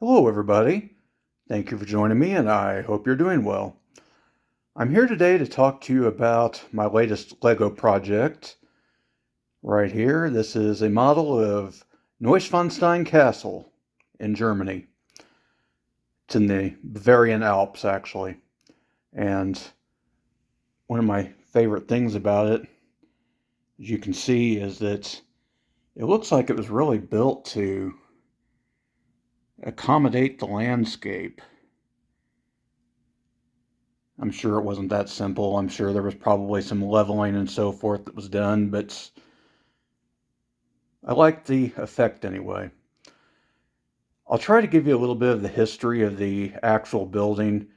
Hello, everybody. Thank you for joining me, and I hope you're doing well. I'm here today to talk to you about my latest Lego project. Right here, this is a model of Neuschwanstein Castle in Germany. It's in the Bavarian Alps, actually. And one of my favorite things about it, as you can see, is that it looks like it was really built to accommodate the landscape. I'm sure it wasn't that simple. I'm sure there was probably some leveling and so forth that was done, but I like the effect anyway. I'll try to give you a little bit of the history of the actual building.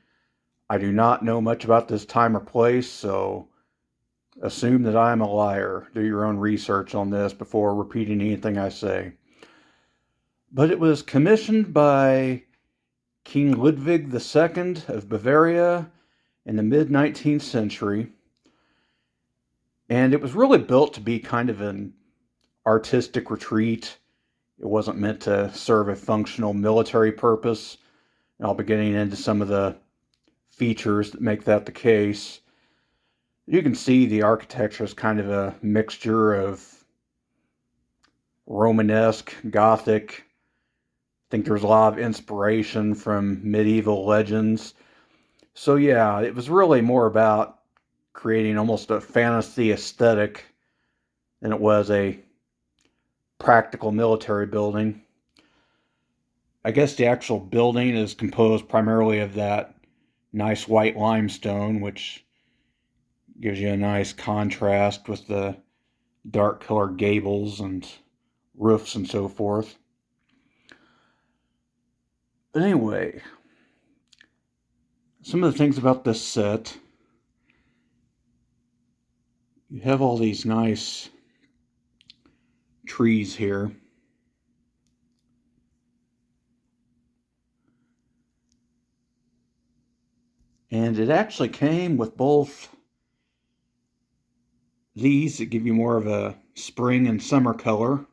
I do not know much about this time or place, so assume that I am a liar. Do your own research on this before repeating anything I say. But it was commissioned by King Ludwig II of Bavaria in the mid-19th century. And it was really built to be kind of an artistic retreat. It wasn't meant to serve a functional military purpose. And I'll be getting into some of the features that make that the case. You can see the architecture is kind of a mixture of Romanesque, Gothic. I think there's a lot of inspiration from medieval legends. So yeah, it was really more about creating almost a fantasy aesthetic than it was a practical military building. I guess the actual building is composed primarily of that nice white limestone, which gives you a nice contrast with the dark colored gables and roofs and so forth. But anyway, some of the things about this set, you have all these nice trees here. And it actually came with both these that give you more of a spring and summer color,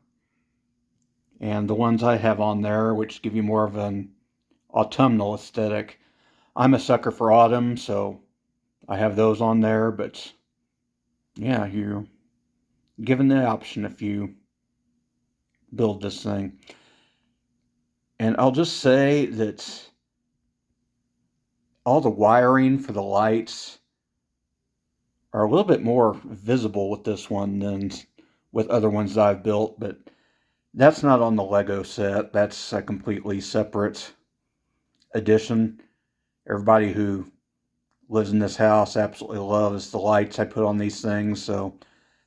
and the ones I have on there, which give you more of an autumnal aesthetic. I'm a sucker for autumn, so I have those on there, but yeah, you're given the option if you build this thing. And I'll just say that all the wiring for the lights are a little bit more visible with this one than with other ones that I've built, but that's not on the Lego set. That's a completely separate edition. Everybody who lives in this house absolutely loves the lights I put on these things, so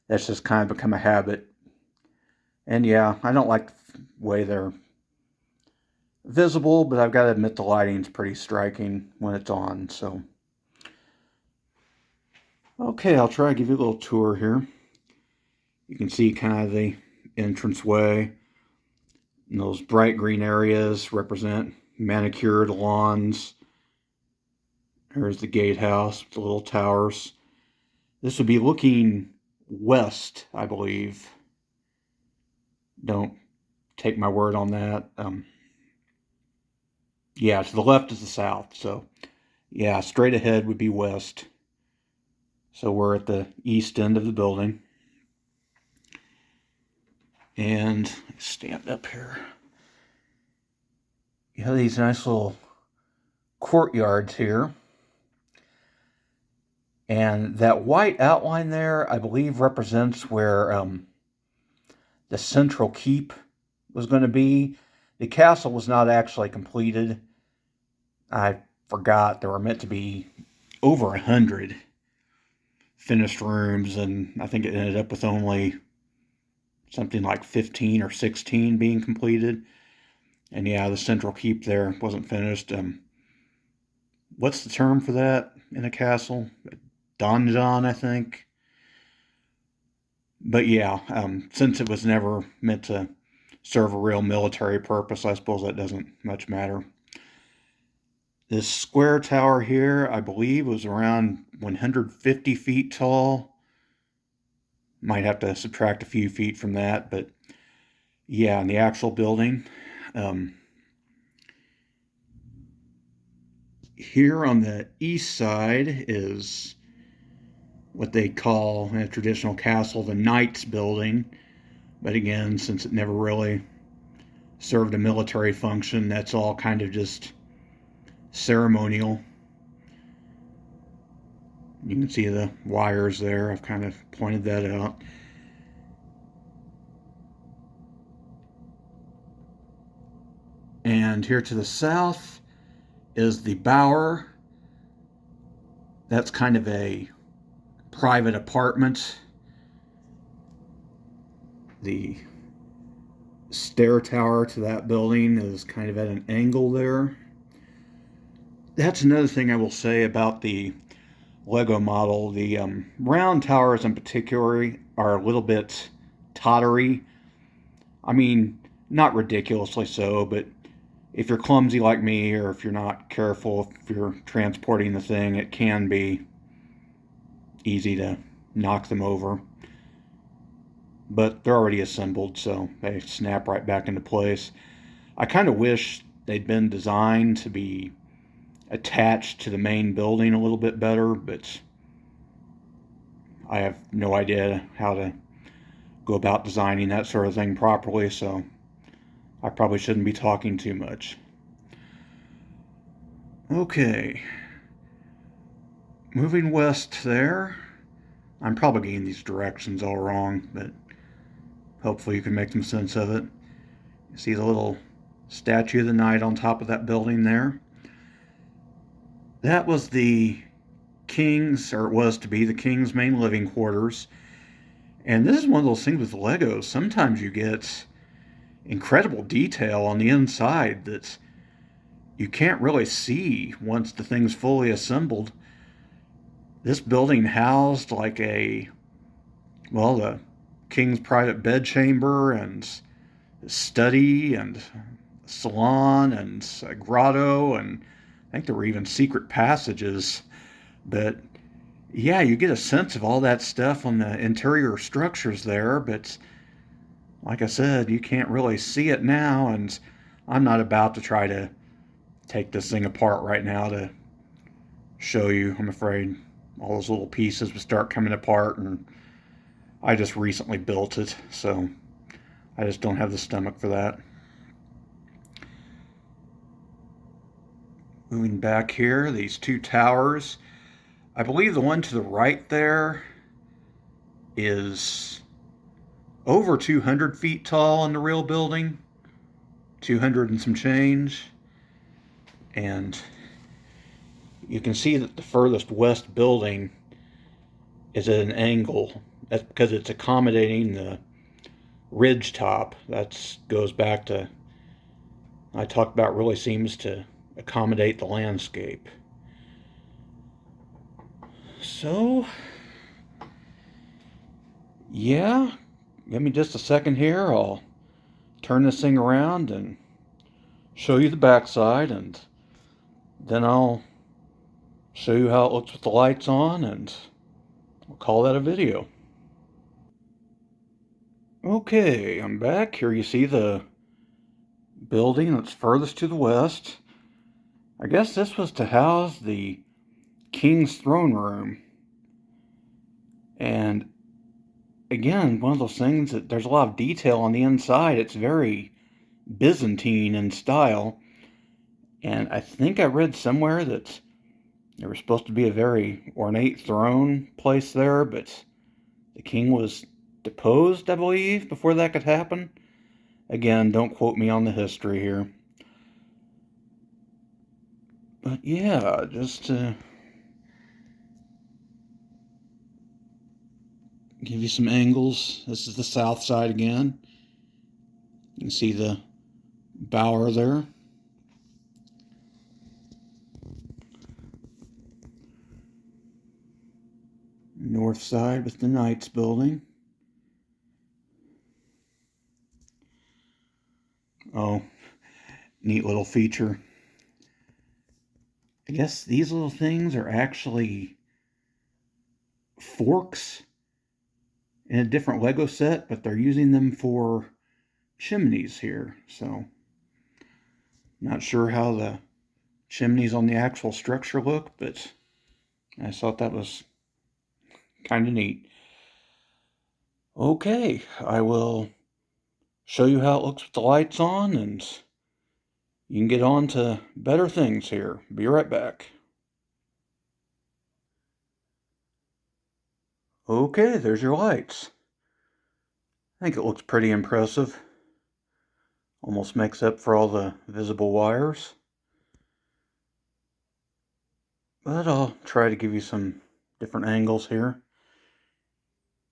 that's just kind of become a habit. And yeah, I don't like the way they're visible, but I've got to admit the lighting's pretty striking when it's on, so. Okay, I'll try to give you a little tour here. You can see kind of the entranceway. And those bright green areas represent manicured lawns. There's the gatehouse with the little towers. This would be looking west, I believe. Don't take my word on that. Yeah, to the left is the south. So, yeah, straight ahead would be west. So we're at the east end of the building. And stand up here. You have these nice little courtyards here. And that white outline there, I believe, represents where the central keep was going to be. The castle was not actually completed. I forgot there were meant to be over 100 finished rooms, and I think it ended up with only something like 15 or 16 being completed. And yeah, the central keep there wasn't finished. What's the term for that in a castle? Donjon, I think. But yeah, since it was never meant to serve a real military purpose, I suppose that doesn't much matter. This square tower here, I believe, was around 150 feet tall. Might have to subtract a few feet from that, but yeah, in the actual building. Here on the east side is what they call in a traditional castle the Knights building. But again, since it never really served a military function, that's all kind of just ceremonial. You can see the wires there. I've kind of pointed that out. And here to the south is the Bower. That's kind of a private apartment. The stair tower to that building is kind of at an angle there. That's another thing I will say about the Lego model. The round towers in particular are a little bit tottery. I mean, not ridiculously so, but if you're clumsy like me, or if you're not careful, if you're transporting the thing, it can be easy to knock them over. But they're already assembled, so they snap right back into place. I kind of wish they'd been designed to be attached to the main building a little bit better, but I have no idea how to go about designing that sort of thing properly, so I probably shouldn't be talking too much. Okay, moving west there. I'm probably getting these directions all wrong, but hopefully you can make some sense of it. You see the little statue of the knight on top of that building there? That was the king's, or it was to be the king's main living quarters. And this is one of those things with Legos. Sometimes you get incredible detail on the inside that you can't really see once the thing's fully assembled. This building housed like the king's private bedchamber and study and salon and a grotto, and I think there were even secret passages. But yeah, you get a sense of all that stuff on the interior structures there, but like I said, you can't really see it now, and I'm not about to try to take this thing apart right now to show you. I'm afraid all those little pieces would start coming apart, and I just recently built it, so I just don't have the stomach for that. Moving back here, these two towers. I believe the one to the right there is over 200 feet tall in the real building, 200 and some change. And you can see that the furthest west building is at an angle. That's because it's accommodating the ridge top. That goes back to, I talked about, really seems to accommodate the landscape. So, yeah, give me just a second here. I'll turn this thing around and show you the backside, and then I'll show you how it looks with the lights on, and we'll call that a video. Okay, I'm back. Here you see the building that's furthest to the west. I guess this was to house the king's throne room. And again, one of those things that there's a lot of detail on the inside. It's very Byzantine in style. And I think I read somewhere that there was supposed to be a very ornate throne placed there, but the king was deposed, I believe, before that could happen. Again, don't quote me on the history here. But yeah, just to give you some angles. This is the south side again. You can see the Bower there. North side with the Knights building. Oh, neat little feature. I guess these little things are actually forks in a different Lego set, but they're using them for chimneys here. So, not sure how the chimneys on the actual structure look, but I thought that was kind of neat. Okay, I will show you how it looks with the lights on, and you can get on to better things here. Be right back. Okay, there's your lights. I think it looks pretty impressive. Almost makes up for all the visible wires. But I'll try to give you some different angles here.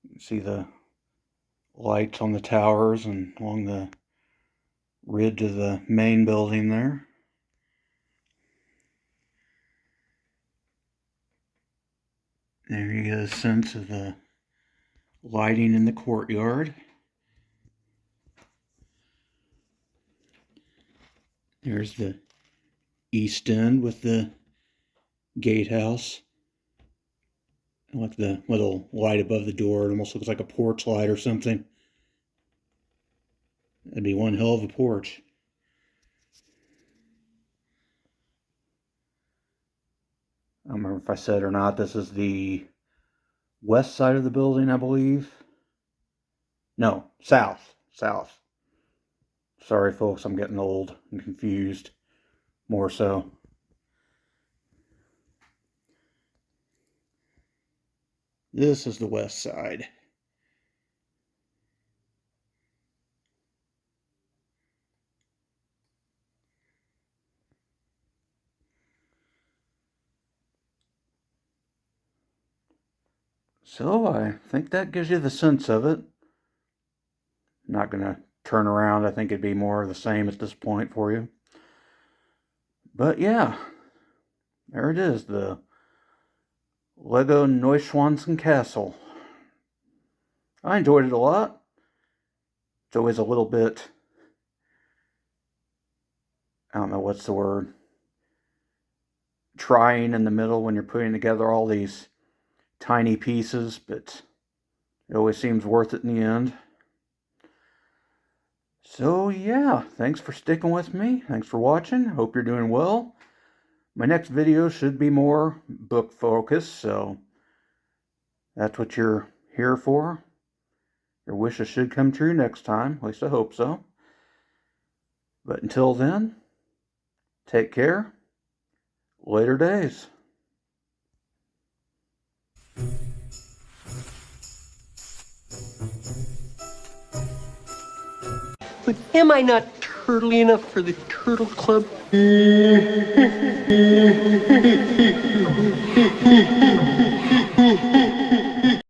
You can see the lights on the towers and along the ridge of the main building there. There you get a sense of the lighting in the courtyard. There's the east end with the gatehouse. I like the little light above the door. It almost looks like a porch light or something. That'd be one hell of a porch. I don't remember if I said or not, this is the west side of the building, I believe. No, south. South. Sorry, folks, I'm getting old and confused. More so. This is the west side. So I think that gives you the sense of it. I'm not going to turn around. I think it'd be more of the same at this point for you. But yeah, there it is, the Lego Neuschwanstein Castle. I enjoyed it a lot. It's always a little bit, I don't know what's the word, trying in the middle when you're putting together all these tiny pieces, but it always seems worth it in the end. So yeah, thanks for sticking with me. Thanks for watching. Hope you're doing well. My next video should be more book focused, so that's what you're here for. Your wishes should come true next time. At least I hope so. But until then, take care. Later days. But am I not turtly enough for the Turtle Club?